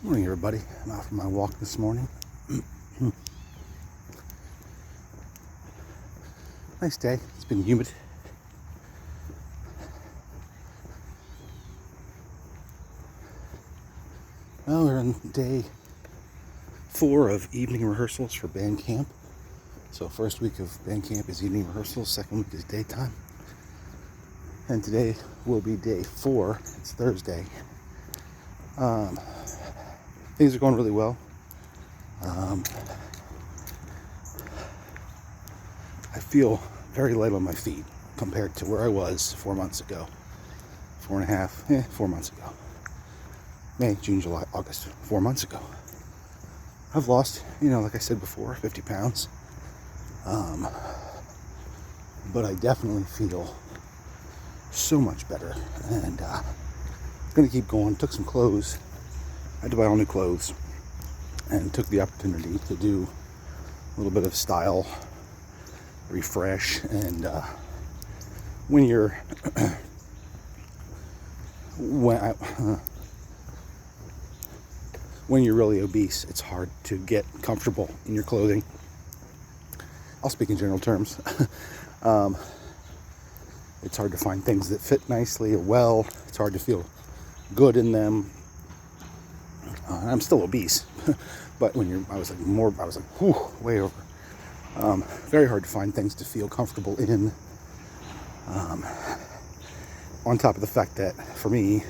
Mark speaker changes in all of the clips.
Speaker 1: Morning, everybody. I'm out for my walk this morning. Nice day. It's been humid. Well, we're on day 4 of evening rehearsals for band camp. So first week of band camp is evening rehearsals, second week is daytime. And today will be day 4. It's Thursday. Things are going really well. I feel very light on my feet compared to where I was 4 months ago. 4 months ago. May, June, July, August, 4 months ago. I've lost, like I said before, 50 pounds. But I definitely feel so much better. And it's going to keep going. Took some clothes. I had to buy all new clothes. And took the opportunity to do a little bit of style refresh. And when you're... when you're really obese, it's hard to get comfortable in your clothing. I'll speak in general terms. It's hard to find things that fit nicely or well. It's hard to feel good in them. I'm still obese, but I was like, whew, way over. Very hard to find things to feel comfortable in. On top of the fact that for me,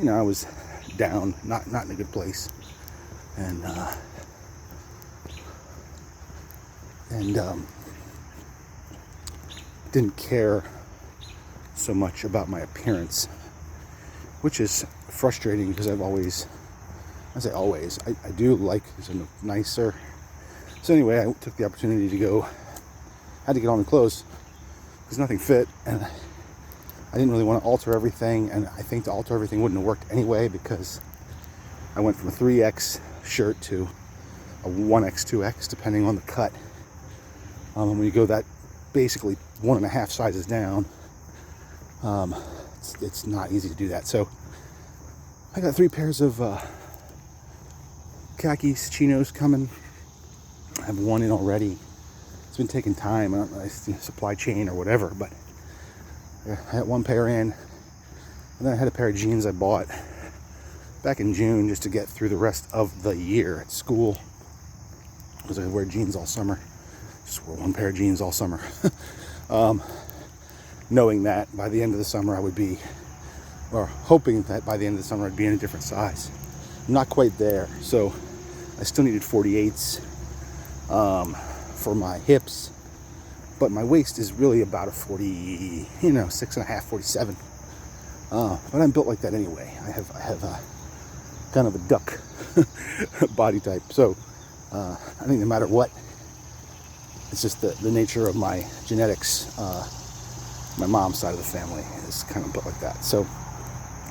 Speaker 1: I was down, not in a good place, and didn't care so much about my appearance, which is frustrating because I do like to look nicer. So anyway, I took the opportunity to had to get on the clothes because nothing fit, and I didn't really want to alter everything, and I think to alter everything wouldn't have worked anyway because I went from a 3X shirt to a 1X, 2X, depending on the cut. When you go that basically 1.5 sizes down, it's not easy to do that. So I got 3 pairs of khakis, chinos coming. I have one in already. It's been taking time. I don't know, supply chain or whatever, but I had 1 pair in, and then I had a pair of jeans I bought back in June just to get through the rest of the year at school, because I wear jeans all summer. Just wore 1 pair of jeans all summer. Knowing that by the end of the summer hoping that by the end of the summer I'd be in a different size. I'm not quite there, so I still needed 48s for my hips, but my waist is really about a 40, 6.5, 47. But I'm built like that anyway. I have a kind of a duck body type, so I think no matter what, it's just the nature of my genetics. My mom's side of the family is kind of built like that. So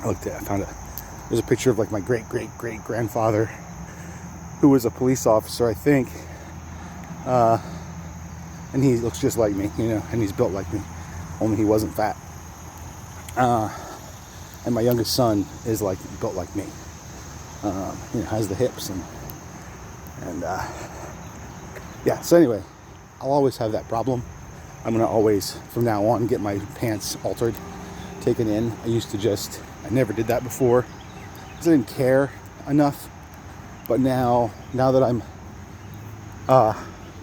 Speaker 1: there's a picture of like my great grandfather, who was a police officer, I think, and he looks just like me, and he's built like me, only he wasn't fat. And my youngest son is built like me, has the hips and yeah. So anyway, I'll always have that problem. I'm gonna always, from now on, get my pants altered, taken in. I never did that before because I didn't care enough. But now that I'm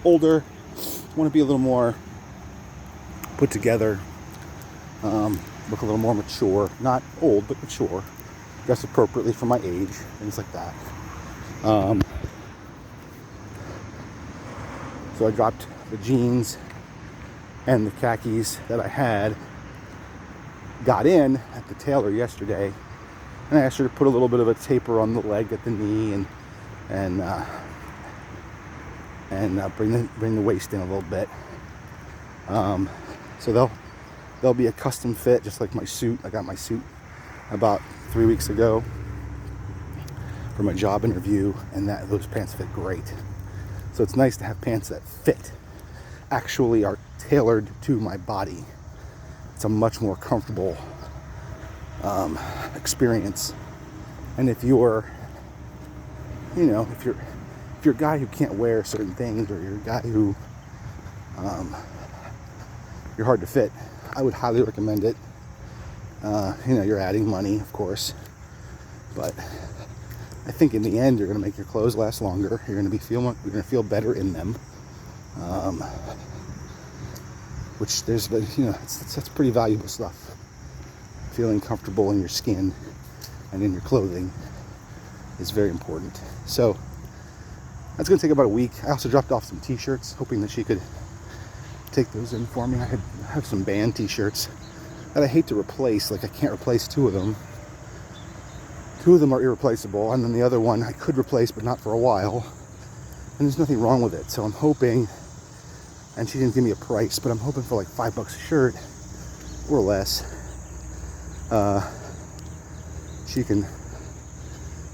Speaker 1: older, I want to be a little more put together, look a little more mature. Not old, but mature. Dress appropriately for my age, things like that. So I dropped the jeans and the khakis that I had, got in at the tailor yesterday, and I asked her to put a little bit of a taper on the leg at the knee and bring the waist in a little bit. So they'll be a custom fit, just like my suit. I got my suit about 3 weeks ago for my job interview, and those pants fit great. So it's nice to have pants that fit, actually are tailored to my body. It's a much more comfortable experience. And if you're you know, if you're a guy who can't wear certain things, or you're a guy who you're hard to fit, I would highly recommend it. You know, you're adding money, of course, but I think in the end you're going to make your clothes last longer. You're going to feel better in them. Which there's, you know, that's pretty valuable stuff. Feeling comfortable in your skin and in your clothing is very important. So that's going to take about a week. I also dropped off some t-shirts, hoping that she could take those in for me. I have some band t-shirts that I hate to replace. Like, I can't replace two of them. Two of them are irreplaceable, and then the other one I could replace, but not for a while. And there's nothing wrong with it. So I'm hoping, and she didn't give me a price, but I'm hoping for like $5 a shirt or less. She can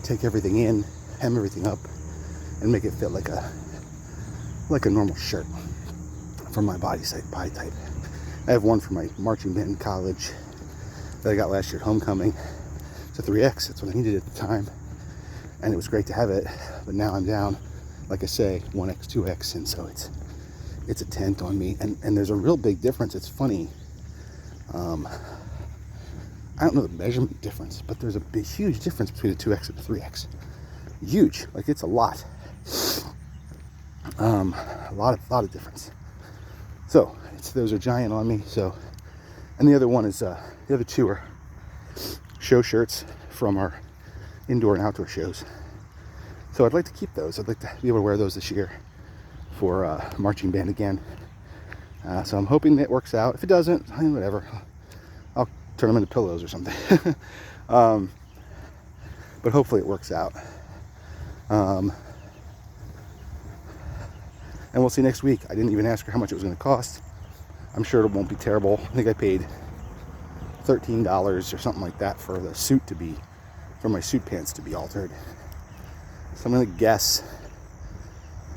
Speaker 1: take everything in, hem everything up, and make it fit like a normal shirt for my body type. I have one for my marching band in college that I got last year at homecoming. It's a 3X. That's what I needed at the time, and it was great to have it. But now I'm down, like I say, 1X, 2X, and so it's a tent on me. And there's a real big difference. It's funny. I don't know the measurement difference, but there's a huge difference between a 2X and a 3X. Huge. Like, it's a lot. A lot of difference. So those are giant on me. So, and the other one is the other two are show shirts from our indoor and outdoor shows. So I'd like to keep those. I'd like to be able to wear those this year for marching band again. So I'm hoping that works out. If it doesn't, whatever. I'll turn them into pillows or something. But hopefully it works out. And we'll see next week. I didn't even ask her how much it was going to cost. I'm sure it won't be terrible. I think I paid $13 or something like that for my suit pants to be altered. So I'm going to guess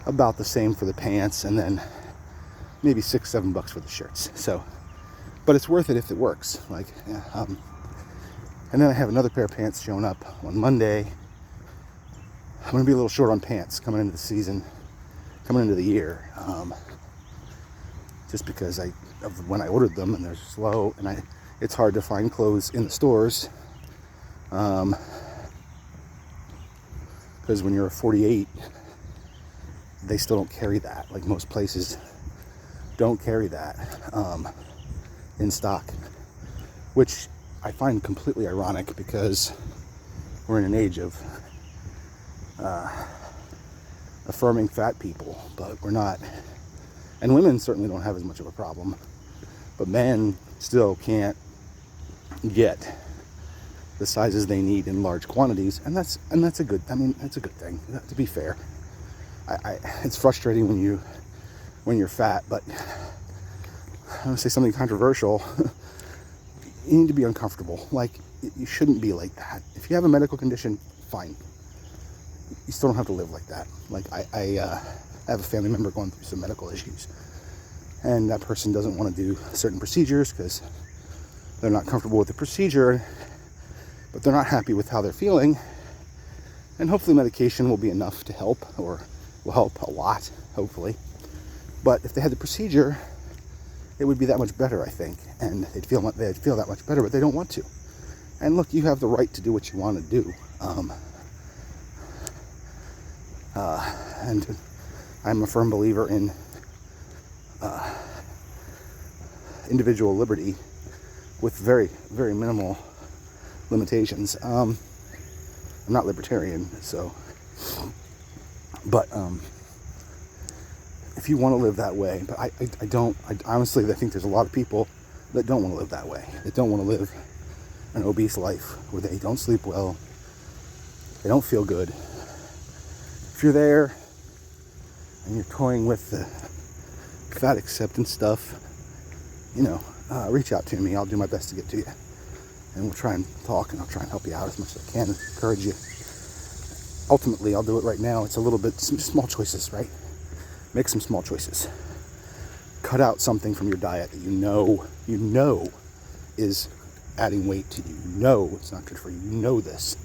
Speaker 1: about the same for the pants, and then maybe $6-7 for the shirts. So, but it's worth it if it works. Like, yeah, and then I have another pair of pants showing up on Monday. I'm going to be a little short on pants coming into the season, coming into the year, just because of when I ordered them, and they're slow, and it's hard to find clothes in the stores, because when you're a 48, they still don't carry that. Like, most places don't carry that in stock, which I find completely ironic, because we're in an age of affirming fat people, but we're not. And women certainly don't have as much of a problem, but men still can't get the sizes they need in large quantities, and that's a good. I mean, that's a good thing. To be fair, it's frustrating when you're fat, but I'm gonna say something controversial. You need to be uncomfortable. Like, you shouldn't be like that. If you have a medical condition, fine. You still don't have to live like that. Like, I have a family member going through some medical issues, and that person doesn't want to do certain procedures because they're not comfortable with the procedure, but they're not happy with how they're feeling. And hopefully medication will be enough to help, or will help a lot, hopefully. But if they had the procedure, it would be that much better, I think, and they'd feel that much better, but they don't want to. And look, you have the right to do what you want to do. And I'm a firm believer in individual liberty with very, very minimal limitations. I'm not libertarian, so, but if you want to live that way, but I honestly, I think there's a lot of people that don't want to live that way. They don't want to live an obese life where they don't sleep well, they don't feel good. If you're there and you're toying with the fat acceptance stuff, reach out to me. I'll do my best to get to you, and we'll try and talk, and I'll try and help you out as much as I can, encourage you. Ultimately, I'll do it right now. It's a little bit, some small choices, right? Make some small choices. Cut out something from your diet that you know is adding weight to you. You know it's not good for you. You know this.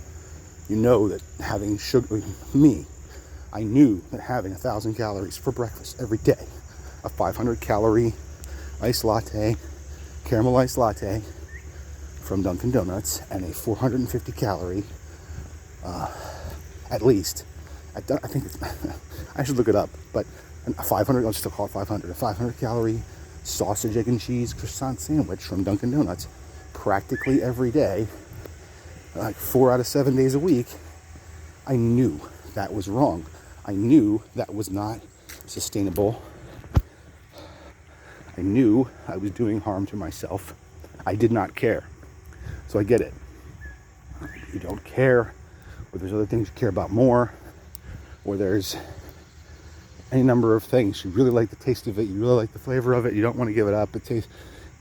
Speaker 1: You know that having sugar, I knew that having 1,000 calories for breakfast every day, a 500 calorie iced latte, caramel iced latte from Dunkin' Donuts, and a 450 calorie, at least, I think it's, I should look it up, but a 500, I'll still call it 500, a 500 calorie sausage, egg, and cheese croissant sandwich from Dunkin' Donuts practically every day, like 4 out of 7 days a week. I knew that was wrong. I knew that was not sustainable. I knew I was doing harm to myself. I did not care. So I get it. You don't care, or there's other things you care about more, or there's any number of things. You really like the taste of it, you really like the flavor of it, you don't want to give it up. It tastes,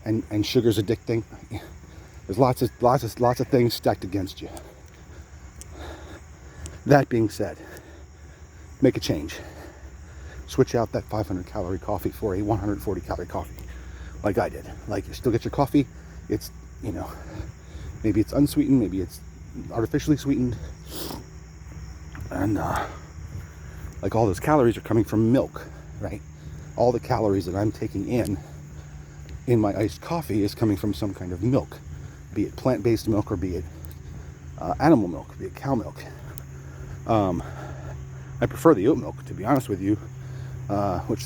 Speaker 1: and sugar's addicting. There's lots of things stacked against you. That being said, make a change. Switch out that 500 calorie coffee for a 140 calorie coffee, like I did. Like, you still get your coffee. It's, maybe it's unsweetened, maybe it's artificially sweetened, and like all those calories are coming from milk, right? All the calories that I'm taking in my iced coffee is coming from some kind of milk, be it plant-based milk or be it animal milk, be it cow milk. I prefer the oat milk, to be honest with you, which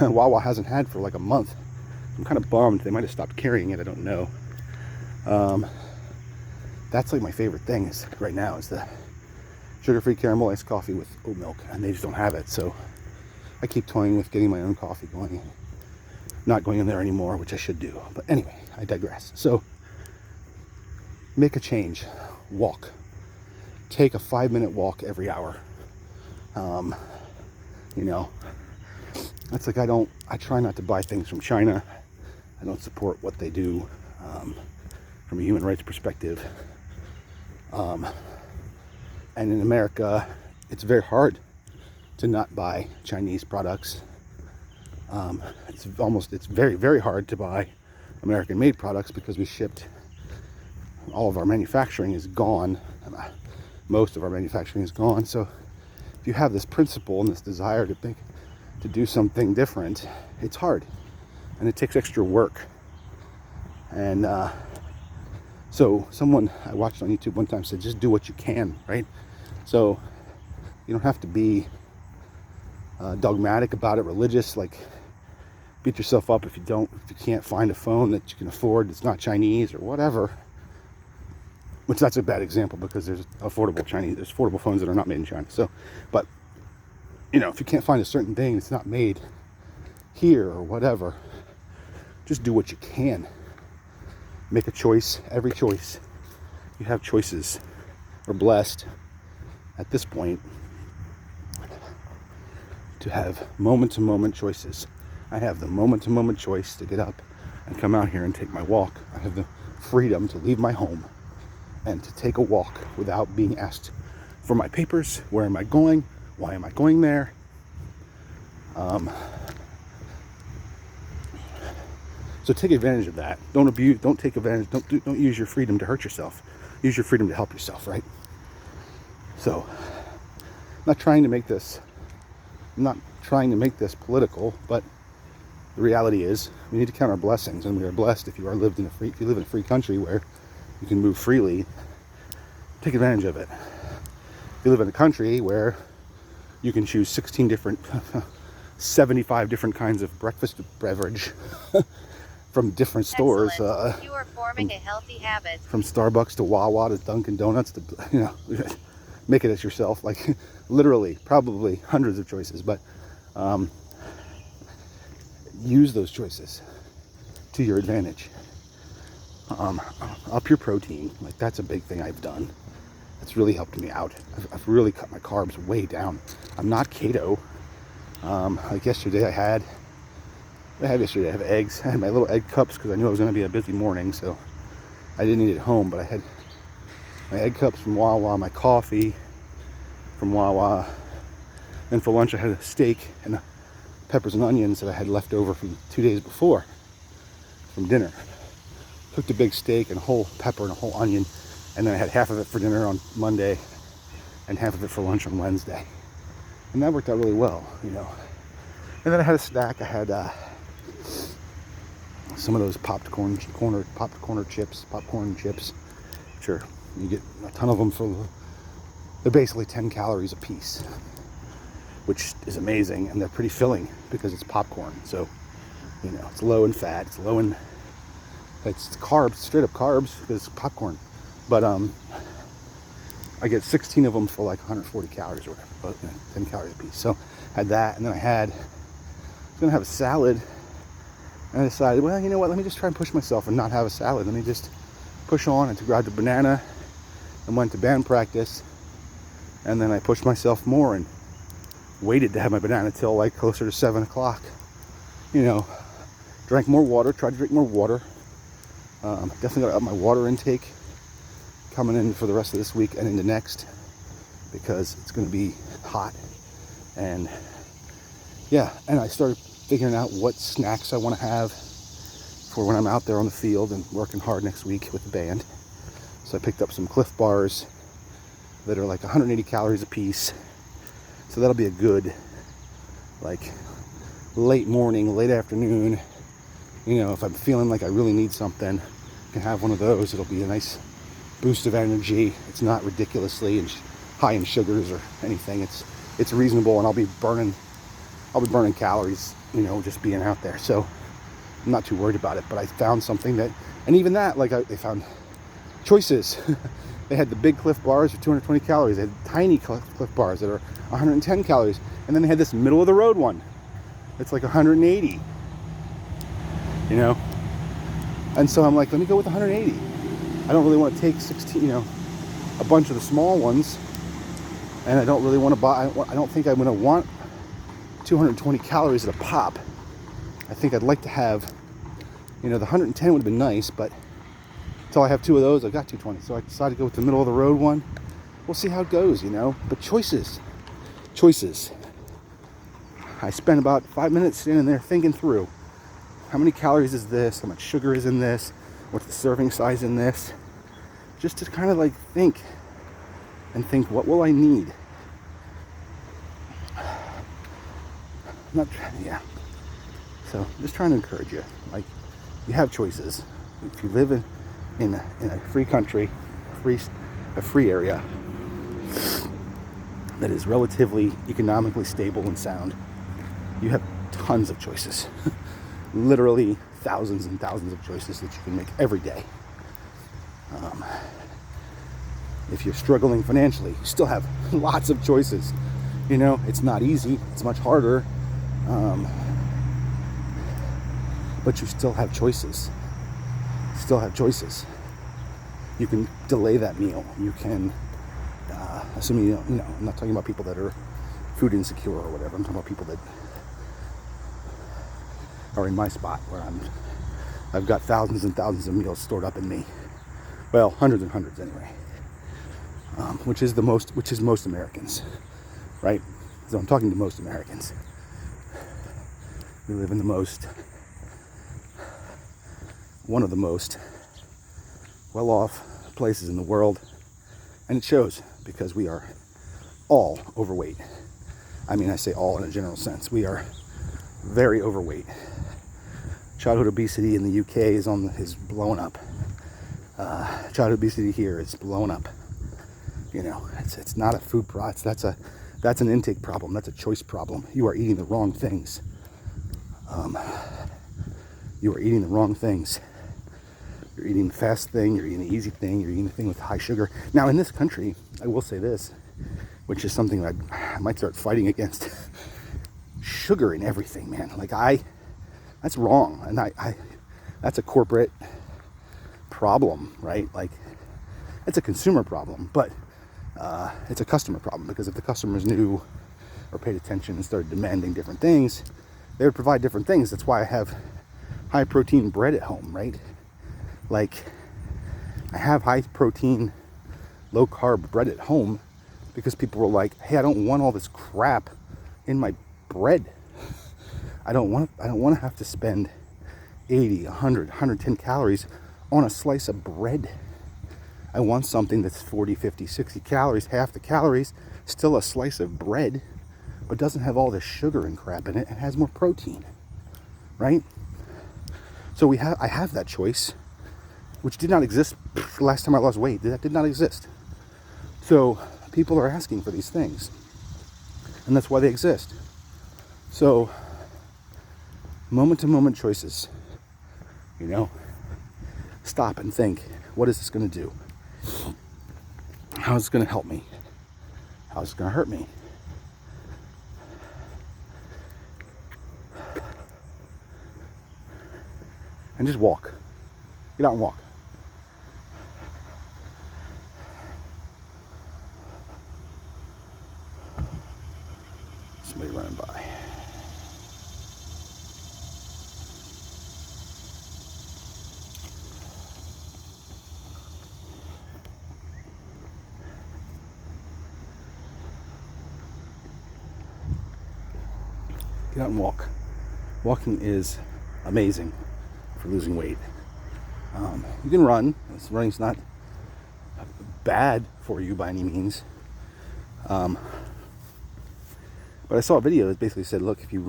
Speaker 1: Wawa hasn't had for like a month. I'm kind of bummed. They might have stopped carrying it. I don't know. That's like my favorite thing is right now is the sugar-free caramel iced coffee with oat milk, and they just don't have it. So I keep toying with getting my own coffee going. Not going in there anymore, which I should do. But anyway, I digress. So make a change. Walk. Take a 5-minute walk every hour. That's like I try not to buy things from China. I don't support what they do from a human rights perspective. And in America, it's very hard to not buy Chinese products. It's very, very hard to buy American-made products because we shipped, all of our manufacturing is gone. Most of our manufacturing is gone. So if you have this principle and this desire to do something different, it's hard and it takes extra work. And so someone I watched on YouTube one time said, just do what you can, right? So you don't have to be dogmatic about it, religious, like beat yourself up if you can't find a phone that you can afford that's not Chinese or whatever. Which that's a bad example because there's affordable phones that are not made in China. So, but if you can't find a certain thing that's not made here or whatever, just do what you can. Make a choice. Every choice. You have choices. We're blessed at this point to have moment-to-moment choices. I have the moment-to-moment choice to get up and come out here and take my walk. I have the freedom to leave my home and to take a walk without being asked for my papers. Where am I going? Why am I going there? So take advantage of that. Don't abuse. Don't take advantage. Don't use your freedom to hurt yourself. Use your freedom to help yourself, right? So, I'm not trying to make this political, but the reality is we need to count our blessings, and we are blessed if you live in a free country where you can move freely. Take advantage of it. If you live in a country where you can choose 75 different kinds of breakfast beverage from different stores.
Speaker 2: You are forming a healthy habit.
Speaker 1: From Starbucks to Wawa to Dunkin' Donuts to, make it as yourself. Like literally, probably hundreds of choices, but use those choices to your advantage. Up your protein. Like that's a big thing I've done. It's really helped me out. I've really cut my carbs way down. I'm not keto. Like yesterday I have eggs. I had my little egg cups because I knew it was going to be a busy morning, so I didn't eat at home, but I had my egg cups from Wawa, my coffee from Wawa, and for lunch I had a steak and peppers and onions that I had left over from 2 days before from dinner. Cooked a big steak and a whole pepper and a whole onion, and then I had half of it for dinner on Monday, and half of it for lunch on Wednesday. And that worked out really well, you know. And then I had a snack. I had some of those popcorn chips, which are, you get a ton of them for, they're basically 10 calories a piece, which is amazing, and they're pretty filling because it's popcorn. So, you know, it's low in fat, it's carbs, straight up carbs, because it's popcorn. But I get 16 of them for like 140 calories or whatever, but 10 calories a piece. So I had that, and then I was gonna have a salad, and I decided, well, you know what, let me just try and push myself and not have a salad. Let me just push on, and grabbed a banana and went to band practice. And then I pushed myself more and waited to have my banana till like closer to 7 o'clock. You know, drank more water, tried to drink more water. Definitely got to up my water intake coming in for the rest of this week and into next, because it's going to be hot. And yeah, and I started figuring out what snacks I want to have for when I'm out there on the field and working hard next week with the band. So I picked up some Cliff Bars that are like 180 calories a piece. So that'll be a good, like, late morning, late afternoon. You know, if I'm feeling like I really need something, I can have one of those. It'll be a nice boost of energy. It's not ridiculously high in sugars or anything. It's reasonable, and I'll be burning calories, you know, just being out there. So I'm not too worried about it. But I found something that, and even that, like, they found choices. They had the big Cliff Bars for 220 calories. They had tiny Cliff Bars that are 110 calories. And then they had this middle of the road one. It's like 180, you know? And so I'm like, let me go with 180. I don't really want to take 16, you know, a bunch of the small ones. And I don't really want to buy, I don't think I'm going to want 220 calories at a pop. I think I'd like to have, you know, the 110 would have been nice, but until I have two of those, I got 220. So I decided to go with the middle of the road one. We'll see how it goes, you know. But choices. I spent about 5 minutes standing there thinking through, how many calories is this? How much sugar is in this? What's the serving size in this? Just to kind of like think, what will I need? So I'm just trying to encourage you. Like, you have choices. If you live in a free country, a free area that is relatively economically stable and sound, you have tons of choices. Literally thousands and thousands of choices that you can make every day. If you're struggling financially, you still have lots of choices. You know, it's not easy, it's much harder, but you still have choices. You can delay that meal. You can, assuming you know, I'm not talking about people that are food insecure or whatever. I'm talking about people that are in my spot where I've got thousands and thousands of meals stored up in me. Well, hundreds and hundreds anyway. Which is most Americans, right? So I'm talking to most Americans. We live in one of the most well-off places in the world, and it shows because we are all overweight. I mean, I say all in a general sense. We are very overweight. Childhood obesity in the UK is blowing up. Childhood obesity here is blowing up. You know, it's not a food problem. That's an intake problem. That's a choice problem. You are eating the wrong things. You're eating the fast thing, you're eating the easy thing, you're eating the thing with high sugar. Now, in this country, I will say this, which is something that I might start fighting against. Sugar in everything, man. Like, that's wrong. And that's a corporate problem, right? Like, it's a consumer problem, but it's a customer problem, because if the customers knew or paid attention and started demanding different things, they would provide different things. That's why I have high protein bread at home, right? Like, I have high protein, low carb bread at home because people were like, hey, I don't want all this crap in my bread. I don't want to have to spend 80, 100, 110 calories on a slice of bread. I want something that's 40, 50, 60 calories, half the calories, still a slice of bread, but doesn't have all the sugar and crap in it and has more protein, right? So I have that choice, which did not exist the last time I lost weight. That did not exist. So people are asking for these things, and that's why they exist. So moment to moment choices, you know, stop and think, what is this going to do? How is it going to help me? How is it going to hurt me? And just walk. Get out and walk. Somebody running by. Get out and walk. Walking is amazing for losing weight. You can run. Running's not bad for you by any means. But I saw a video that basically said, look, if you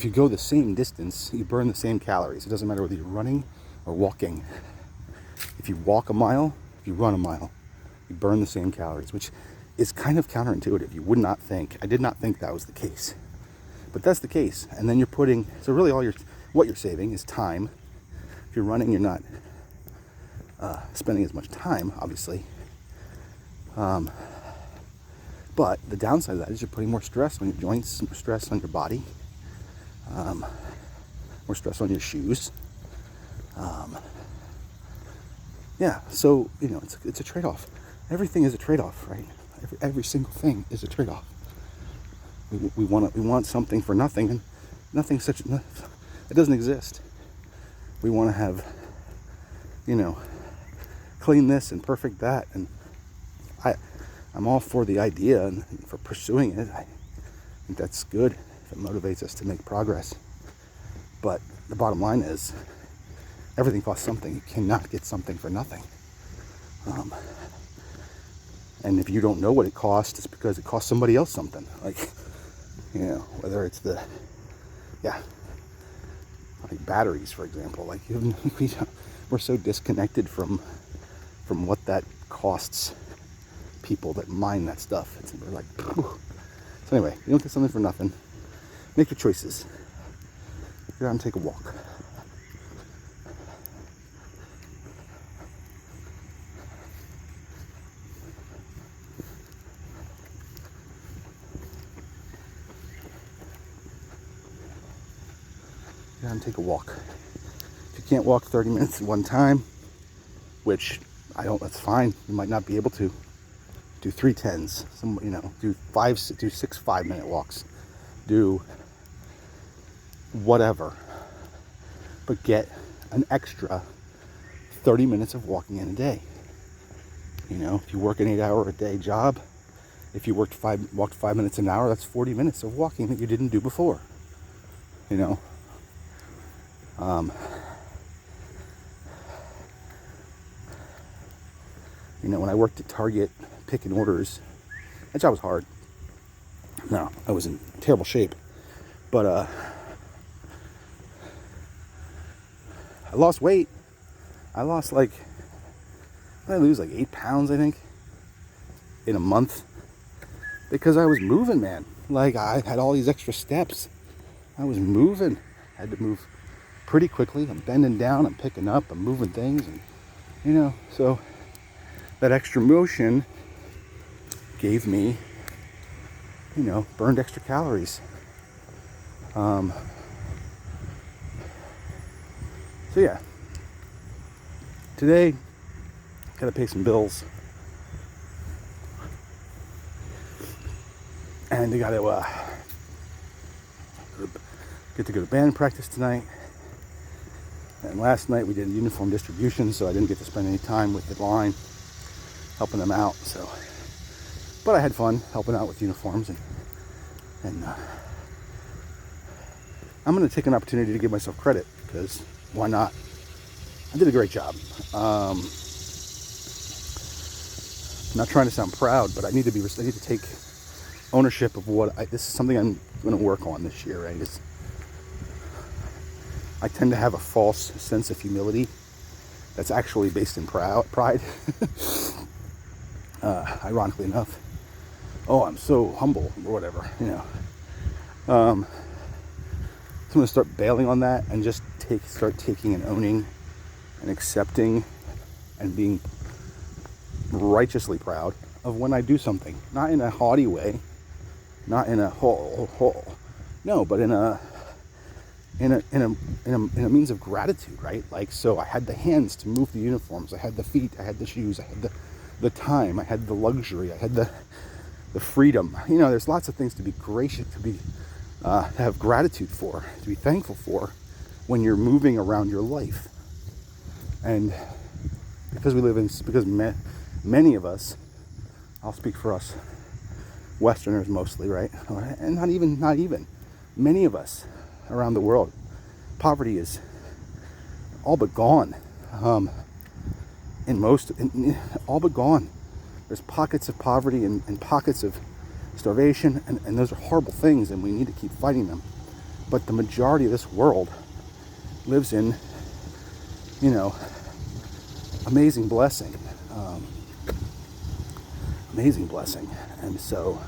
Speaker 1: go the same distance, you burn the same calories. It doesn't matter whether you're running or walking. If you walk a mile, if you run a mile, you burn the same calories, which is kind of counterintuitive. You would not think. I did not think that was the case. But that's the case. And then you're putting, so really what you're saving is time. If you're running, you're not spending as much time, obviously. But the downside of that is you're putting more stress on your joints, more stress on your body, more stress on your shoes. Yeah, so, you know, it's a trade-off. Everything is a trade-off, right? Every single thing is a trade-off. We want something for nothing, and nothing it doesn't exist. We want to have, you know, clean this and perfect that, and I'm all for the idea and for pursuing it. I think that's good if it motivates us to make progress. But the bottom line is, everything costs something. You cannot get something for nothing. And if you don't know what it costs, it's because it costs somebody else something. Like, you know, whether it's like batteries, for example. Like, we're so disconnected from what that costs people that mine that stuff. We're like, whew. So anyway, you don't get something for nothing. Make your choices. Get out and take a walk. Get out and take a walk. If you can't walk 30 minutes at one time, which that's fine. You might not be able to. Do 3 10s. Do 6 5-minute walks. Do whatever. But get an extra 30 minutes of walking in a day. You know, if you work an 8-hour-a-day job, if you walked 5 minutes an hour, that's 40 minutes of walking that you didn't do before. You know. When I worked at Target picking orders, that job was hard. No, I was in terrible shape. But I lost weight. I lose like 8 pounds, I think, in a month. Because I was moving, man. Like, I had all these extra steps. I was moving. I had to move pretty quickly. I'm bending down, I'm picking up, I'm moving things. And, so that extra motion gave me, burned extra calories. So yeah, today, gotta pay some bills. And I gotta get to go to band practice tonight. And last night we did uniform distribution, so I didn't get to spend any time with the line, helping them out. So, but I had fun helping out with uniforms, and I'm going to take an opportunity to give myself credit, because why not? I did a great job. not trying to sound proud, but I need to take ownership of this is something I'm going to work on this year, right? I tend to have a false sense of humility that's actually based in pride. Ironically enough. Oh, I'm so humble, or whatever, So I'm going to start bailing on that and just start taking and owning and accepting and being righteously proud of when I do something. Not in a haughty way, not in a no, but in a means of gratitude, right? Like, so I had the hands to move the uniforms, I had the feet, I had the shoes, I had the time, I had the luxury, I had the freedom. There's lots of things to be gracious, to have gratitude for, to be thankful for when you're moving around your life. And because many of us, I'll speak for us Westerners mostly, right? And not even many of us around the world, poverty is all but gone. All but gone. There's pockets of poverty and pockets of starvation, and those are horrible things, and we need to keep fighting them. But the majority of this world lives in, amazing blessing. Amazing blessing. And so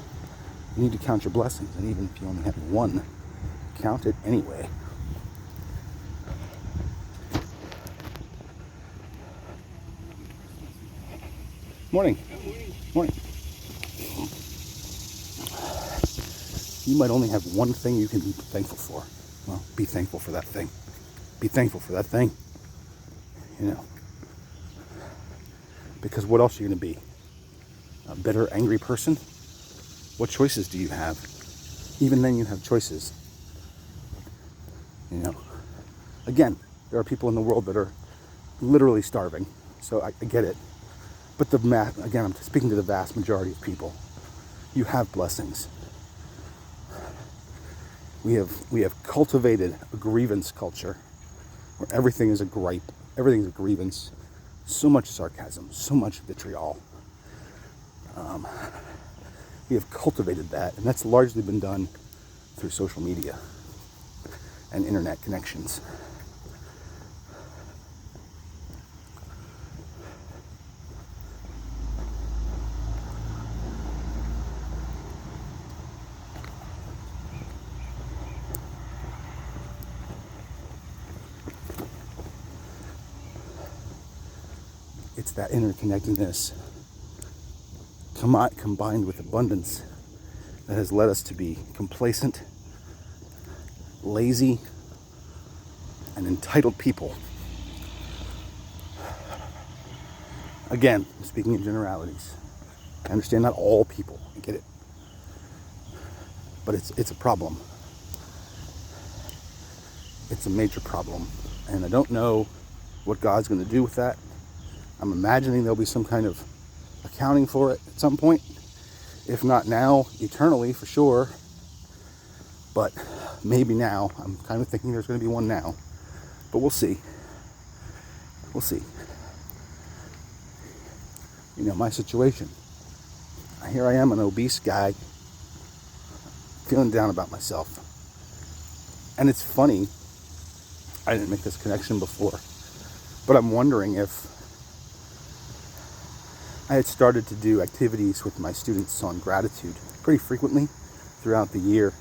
Speaker 1: you need to count your blessings, and even if you only have one, count it anyway. Morning. Morning. You might only have one thing you can be thankful for. Well, be thankful for that thing. Be thankful for that thing. Because what else are you going to be? A bitter, angry person? What choices do you have? Even then you have choices. Again, there are people in the world that are literally starving. So I get it. But again, I'm speaking to the vast majority of people. You have blessings. We have cultivated a grievance culture where everything is a gripe, everything's a grievance, so much sarcasm, so much vitriol. We have cultivated that, and that's largely been done through social media and internet connections. It's that interconnectedness combined with abundance that has led us to be complacent, lazy, and entitled people. Again, I'm speaking in generalities. I understand not all people, I get it. But it's a problem. It's a major problem. And I don't know what God's going to do with that. I'm imagining there'll be some kind of accounting for it at some point. If not now, eternally for sure. But maybe now. I'm kind of thinking there's going to be one now. But we'll see. We'll see. My situation. Here I am, an obese guy, feeling down about myself. And it's funny, I didn't make this connection before, but I'm wondering if I had started to do activities with my students on gratitude pretty frequently throughout the year.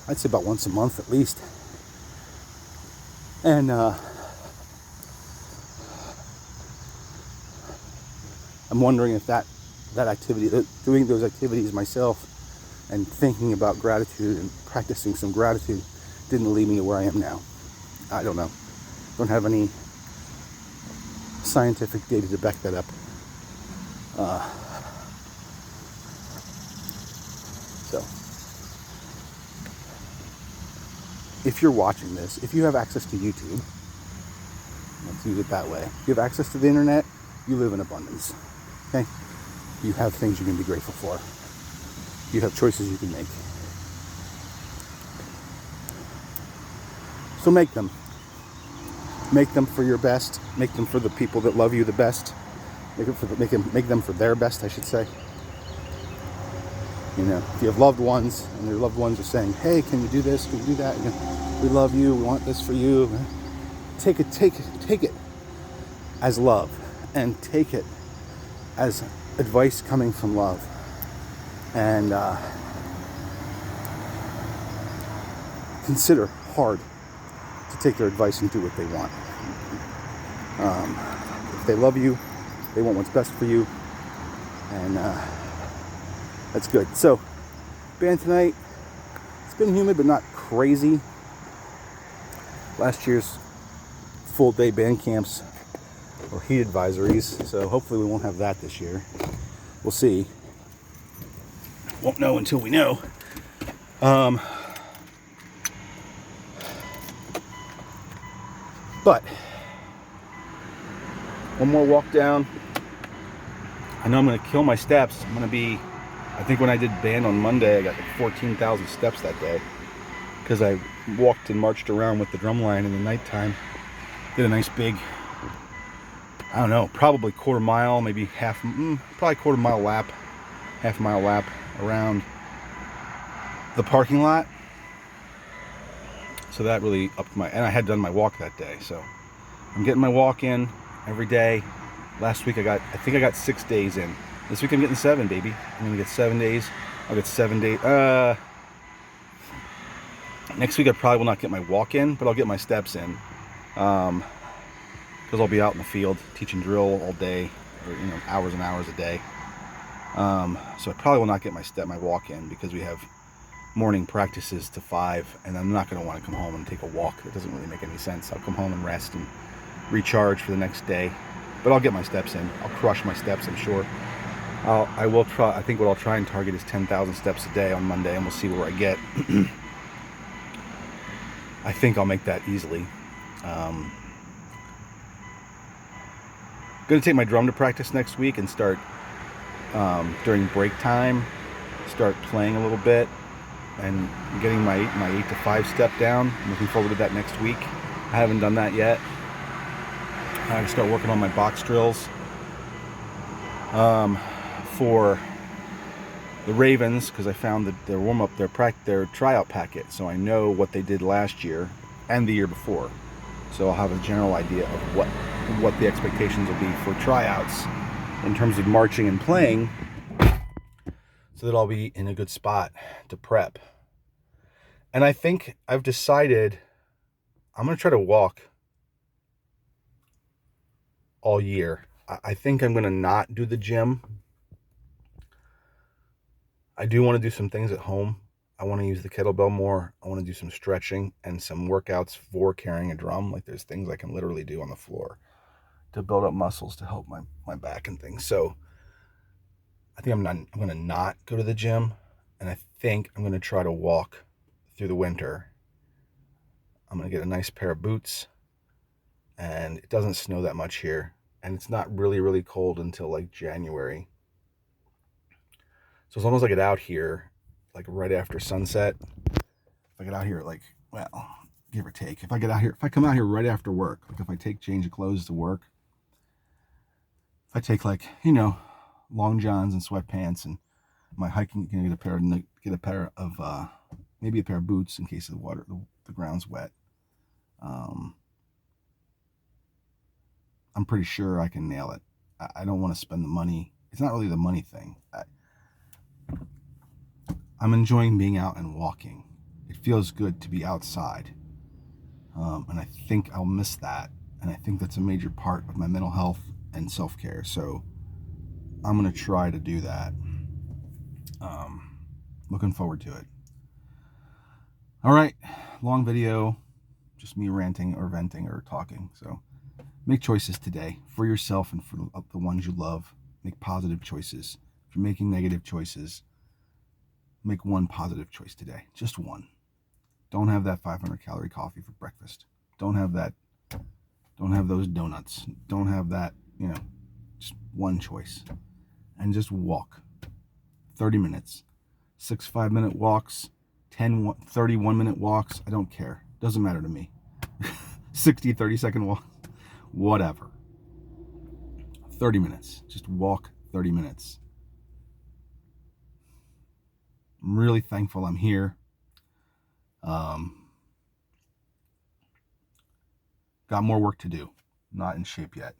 Speaker 1: I'd say about once a month at least. And I'm wondering if that activity, doing those activities myself and thinking about gratitude and practicing some gratitude didn't lead me to where I am now. I don't know. Don't have any scientific data to back that up. So, if you're watching this, if you have access to YouTube, let's use it that way. If you have access to the internet, you live in abundance. Okay? You have things you can be grateful for. You have choices you can make. So make them. Make them for your best. Make them for the people that love you the best. make them for their best, I should say. You know, if you have loved ones and your loved ones are saying, hey, can you do this, can you do that, you know, we love you, we want this for you, take it as love, and take it as advice coming from love, and consider hard to take their advice and do what they want. If they love you, they want what's best for you, and that's good. So, band tonight, it's been humid but not crazy. Last year's full day band camps or heat advisories, so hopefully we won't have that this year. We'll see. Won't know until we know. But one more walk down. I know I'm going to kill my steps. I'm going to be, I think when I did band on Monday, I got like 14,000 steps that day because I walked and marched around with the drum line in the nighttime. Did a nice big, I don't know, probably quarter mile, maybe probably quarter mile lap, half mile lap around the parking lot. So that really upped my, and I had done my walk that day. So I'm getting my walk in every day. Last week I think I got 6 days in. This week I'm getting 7, baby. I'm gonna get 7 days. I'll get 7 days. Next week I probably will not get my walk in, but I'll get my steps in. Because I'll be out in the field teaching drill all day, or you know, hours and hours a day. So I probably will not get my walk in because we have morning practices to 5, and I'm not going to want to come home and take a walk. That doesn't really make any sense. I'll come home and rest and recharge for the next day. But I'll get my steps in. I'll crush my steps, I'm sure. I will try. I think what I'll try and target is 10,000 steps a day on Monday, and we'll see where I get. I think I'll make that easily. Going to take my drum to practice next week and start during break time, start playing a little bit and getting my 8 to 5 step down. I'm looking forward to that next week. I haven't done that yet. I can start working on my box drills for the Ravens because I found that their warm-up, their tryout packet, so I know what they did last year and the year before. So I'll have a general idea of what the expectations will be for tryouts in terms of marching and playing, so that I'll be in a good spot to prep. And I think I've decided I'm going to try to walk all year. I think I'm going to not do the gym. I do want to do some things at home. I want to use the kettlebell more. I want to do some stretching and some workouts for carrying a drum. Like there's things I can literally do on the floor to build up muscles to help my back and things. So I think I'm going to not go to the gym, and I think I'm going to try to walk through the winter. I'm going to get a nice pair of boots, and it doesn't snow that much here, and it's not really, really cold until like January. So as long as I get out here, like right after sunset, if I get out here like, well, give or take, if I come out here right after work, like if I take change of clothes to work, if I take like, you know, long johns and sweatpants and my hiking, get a pair of maybe a pair of boots in case the ground's wet. I'm pretty sure I can nail it. I don't want to spend the money. It's not really the money thing. I'm enjoying being out and walking. It feels good to be outside. And I think I'll miss that. And I think that's a major part of my mental health and self-care. So I'm going to try to do that. Looking forward to it. All right. Long video. Just me ranting or venting or talking. So make choices today for yourself and for the ones you love. Make positive choices. If you're making negative choices, make one positive choice today. Just one. Don't have that 500-calorie coffee for breakfast. Don't have those donuts. Don't have that, you know, just one choice. And just walk. 30 minutes. 6 5-minute walks. 10 31-minute walks. I don't care. Doesn't matter to me. 60 30-second walk. Whatever. 30 minutes. Just walk 30 minutes. I'm really thankful I'm here. Got more work to do. Not in shape yet,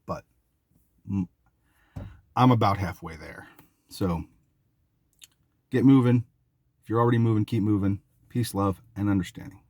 Speaker 1: but I'm about halfway there. So get moving. If you're already moving, keep moving. Peace, love, and understanding.